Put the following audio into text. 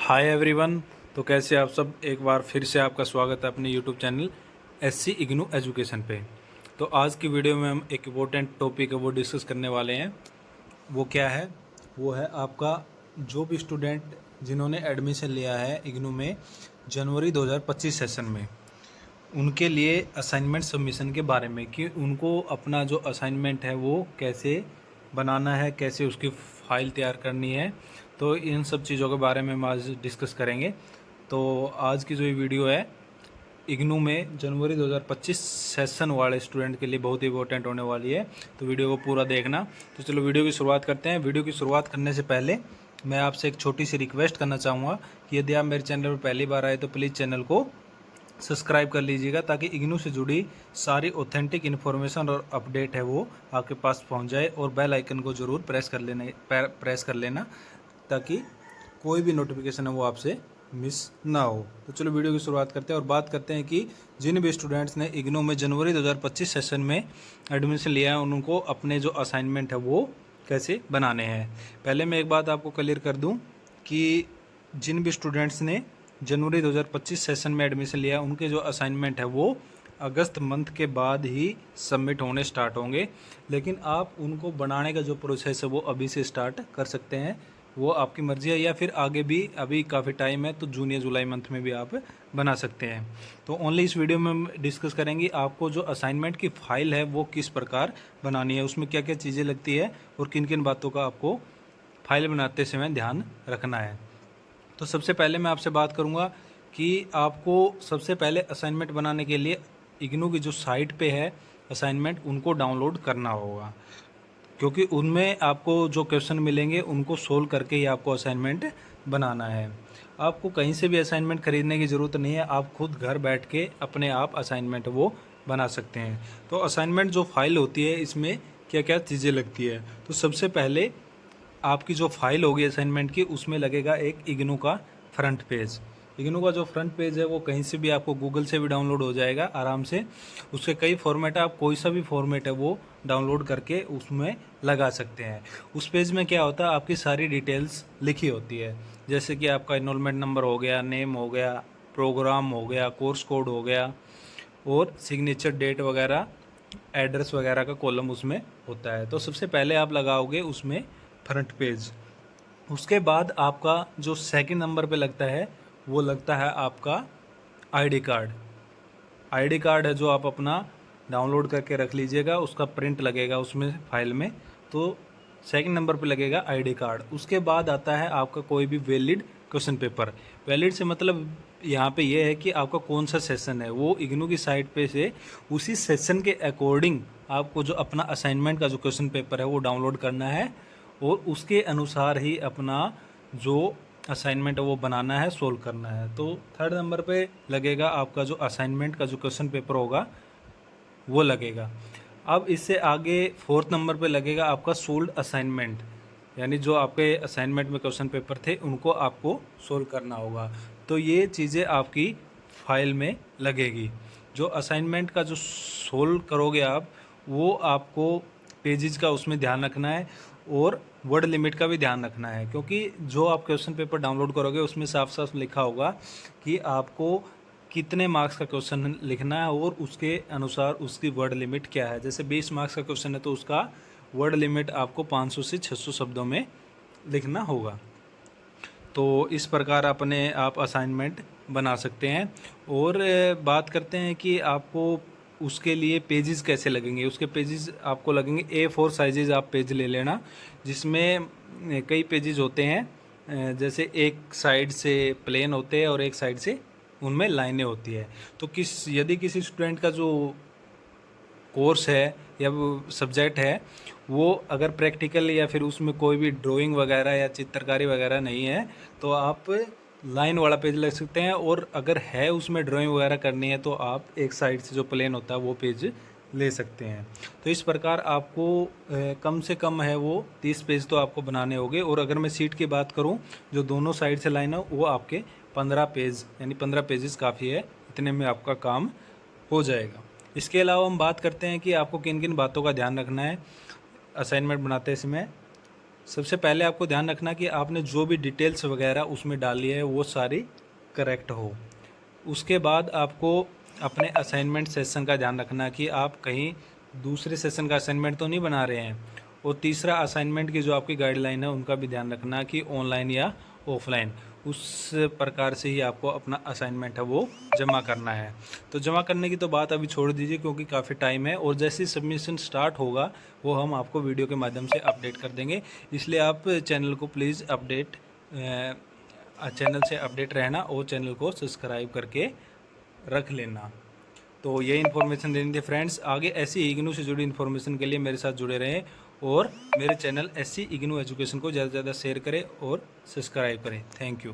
Hi everyone. तो कैसे आप सब, एक बार फिर से आपका स्वागत है अपने YouTube channel SC IGNOU education पे। तो आज की वीडियो में हम एक इम्पोर्टेंट टॉपिक है वो डिस्कस करने वाले हैं। वो क्या है? वो है आपका जो भी स्टूडेंट जिन्होंने एडमिशन लिया है इग्नू में जनवरी 2025 सेशन में, उनके लिए असाइनमेंट सबमिशन के बारे में कि उनको अपना जो असाइनमेंट है वो कैसे बनाना है, कैसे उसकी फ़ाइल तैयार करनी है। तो इन सब चीज़ों के बारे में हम आज डिस्कस करेंगे। तो आज की जो ये वीडियो है इग्नू में जनवरी 2025 सेशन वाले स्टूडेंट के लिए बहुत ही इंपॉर्टेंट होने वाली है। तो वीडियो को पूरा देखना। तो चलो वीडियो की शुरुआत करते हैं। वीडियो की शुरुआत करने से पहले मैं आपसे एक छोटी सी रिक्वेस्ट करना चाहूँगा कि यदि आप मेरे चैनल पर पहली बार आए तो प्लीज़ चैनल को सब्सक्राइब कर लीजिएगा, ताकि इग्नू से जुड़ी सारी ऑथेंटिक इन्फॉर्मेशन और अपडेट है वो आपके पास पहुंच जाए। और बेल आइकन को ज़रूर प्रेस कर लेना ताकि कोई भी नोटिफिकेशन है वो आपसे मिस ना हो। तो चलो वीडियो की शुरुआत करते हैं और बात करते हैं कि जिन भी स्टूडेंट्स ने इग्नू में जनवरी 2025 सेशन में एडमिशन लिया है उनको अपने जो असाइनमेंट है वो कैसे बनाने हैं। पहले मैं एक बात आपको क्लियर कर दूं कि जिन भी स्टूडेंट्स ने जनवरी 2025 सेशन में एडमिशन लिया उनके जो असाइनमेंट है वो अगस्त मंथ के बाद ही सबमिट होने स्टार्ट होंगे, लेकिन आप उनको बनाने का जो प्रोसेस है वो अभी से स्टार्ट कर सकते हैं। वो आपकी मर्ज़ी है, या फिर आगे भी अभी काफ़ी टाइम है तो जून या जुलाई मंथ में भी आप बना सकते हैं। तो ओनली इस वीडियो में हम डिस्कस करेंगे आपको जो असाइनमेंट की फ़ाइल है वो किस प्रकार बनानी है, उसमें क्या क्या चीज़ें लगती है और किन किन बातों का आपको फाइल बनाते समय ध्यान रखना है। तो सबसे पहले मैं आपसे बात करूंगा कि आपको सबसे पहले असाइनमेंट बनाने के लिए इग्नू की जो साइट पे है असाइनमेंट उनको डाउनलोड करना होगा, क्योंकि उनमें आपको जो क्वेश्चन मिलेंगे उनको सोल्व करके ही आपको असाइनमेंट बनाना है। आपको कहीं से भी असाइनमेंट खरीदने की ज़रूरत नहीं है, आप खुद घर बैठ के अपने आप असाइनमेंट वो बना सकते हैं। तो असाइनमेंट जो फाइल होती है इसमें क्या क्या चीज़ें लगती है। तो सबसे पहले आपकी जो फाइल होगी असाइनमेंट की उसमें लगेगा एक इग्नू का फ्रंट पेज। इग्नू का जो फ्रंट पेज है वो कहीं से भी आपको गूगल से भी डाउनलोड हो जाएगा आराम से। उसके कई फॉर्मेट है, आप कोई सा भी फॉर्मेट है वो डाउनलोड करके उसमें लगा सकते हैं। उस पेज में क्या होता है, आपकी सारी डिटेल्स लिखी होती है, जैसे कि आपका इनरोलमेंट नंबर हो गया, नेम हो गया, प्रोग्राम हो गया, कोर्स कोड हो गया और सिग्नेचर डेट वगैरह, एड्रेस वगैरह का कॉलम उसमें होता है। तो सबसे पहले आप लगाओगे उसमें फ्रंट पेज। उसके बाद आपका जो सेकंड नंबर पे लगता है वो लगता है आपका आईडी कार्ड। आईडी कार्ड है जो आप अपना डाउनलोड करके रख लीजिएगा, उसका प्रिंट लगेगा उसमें फाइल में। तो सेकंड नंबर पे लगेगा आईडी कार्ड। उसके बाद आता है आपका कोई भी वैलिड क्वेश्चन पेपर। वैलिड से मतलब यहाँ पे ये है कि आपका कौन सा सेशन है, वो इग्नू की साइट पे से उसी सेशन के अकॉर्डिंग आपको जो अपना असाइनमेंट का जो क्वेश्चन पेपर है वो डाउनलोड करना है और उसके अनुसार ही अपना जो असाइनमेंट है वो बनाना है, सोल्व करना है। तो थर्ड नंबर पे लगेगा आपका जो असाइनमेंट का जो क्वेश्चन पेपर होगा वो लगेगा। अब इससे आगे फोर्थ नंबर पे लगेगा आपका सोल्ड असाइनमेंट, यानी जो आपके असाइनमेंट में क्वेश्चन पेपर थे उनको आपको सोल्व करना होगा। तो ये चीज़ें आपकी फाइल में लगेगी। जो असाइनमेंट का जो सोल्व करोगे आप, वो आपको पेजेस का उसमें ध्यान रखना है और वर्ड लिमिट का भी ध्यान रखना है, क्योंकि जो आप क्वेश्चन पेपर डाउनलोड करोगे उसमें साफ साफ लिखा होगा कि आपको कितने मार्क्स का क्वेश्चन लिखना है और उसके अनुसार उसकी वर्ड लिमिट क्या है। जैसे 20 मार्क्स का क्वेश्चन है तो उसका वर्ड लिमिट आपको 500 से 600 शब्दों में लिखना होगा। तो इस प्रकार अपने आप असाइनमेंट बना सकते हैं। और बात करते हैं कि आपको उसके लिए पेजेस कैसे लगेंगे। उसके पेजेस आपको लगेंगे A4 साइजेज आप पेज ले लेना, जिसमें कई पेजेस होते हैं। जैसे एक साइड से प्लेन होते हैं और एक साइड से उनमें लाइनें होती है। तो यदि किसी स्टूडेंट का जो कोर्स है या वो सब्जेक्ट है वो अगर प्रैक्टिकल या फिर उसमें कोई भी ड्राइंग वगैरह या चित्रकारी वगैरह नहीं है तो आप लाइन वाला पेज लग सकते हैं। और अगर है उसमें ड्राइंग वगैरह करनी है तो आप एक साइड से जो प्लेन होता है वो पेज ले सकते हैं। तो इस प्रकार आपको कम से कम है वो 30 पेज तो आपको बनाने होंगे। और अगर मैं सीट की बात करूं जो दोनों साइड से लाइन हो वो आपके 15 पेज, यानी 15 पेजेस काफ़ी है, इतने में आपका काम हो जाएगा। इसके अलावा हम बात करते हैं कि आपको किन किन बातों का ध्यान रखना है असाइनमेंट बनाते समय। सबसे पहले आपको ध्यान रखना कि आपने जो भी डिटेल्स वगैरह उसमें डाली है वो सारी करेक्ट हो। उसके बाद आपको अपने असाइनमेंट सेशन का ध्यान रखना कि आप कहीं दूसरे सेशन का असाइनमेंट तो नहीं बना रहे हैं। और तीसरा, असाइनमेंट की जो आपकी गाइडलाइन है उनका भी ध्यान रखना कि ऑनलाइन या ऑफलाइन, उस प्रकार से ही आपको अपना असाइनमेंट है वो जमा करना है। तो जमा करने की तो बात अभी छोड़ दीजिए क्योंकि काफ़ी टाइम है, और जैसे ही सबमिशन स्टार्ट होगा वो हम आपको वीडियो के माध्यम से अपडेट कर देंगे। इसलिए आप चैनल को प्लीज़ चैनल से अपडेट रहना और चैनल को सब्सक्राइब करके रख लेना। तो ये इन्फॉर्मेशन देनी थी फ्रेंड्स। आगे ऐसी इग्नू से जुड़ी इन्फॉर्मेशन के लिए मेरे साथ जुड़े रहें और मेरे चैनल SC इग्नू एजुकेशन को ज़्यादा से ज़्यादा शेयर करें और सब्सक्राइब करें। Thank you.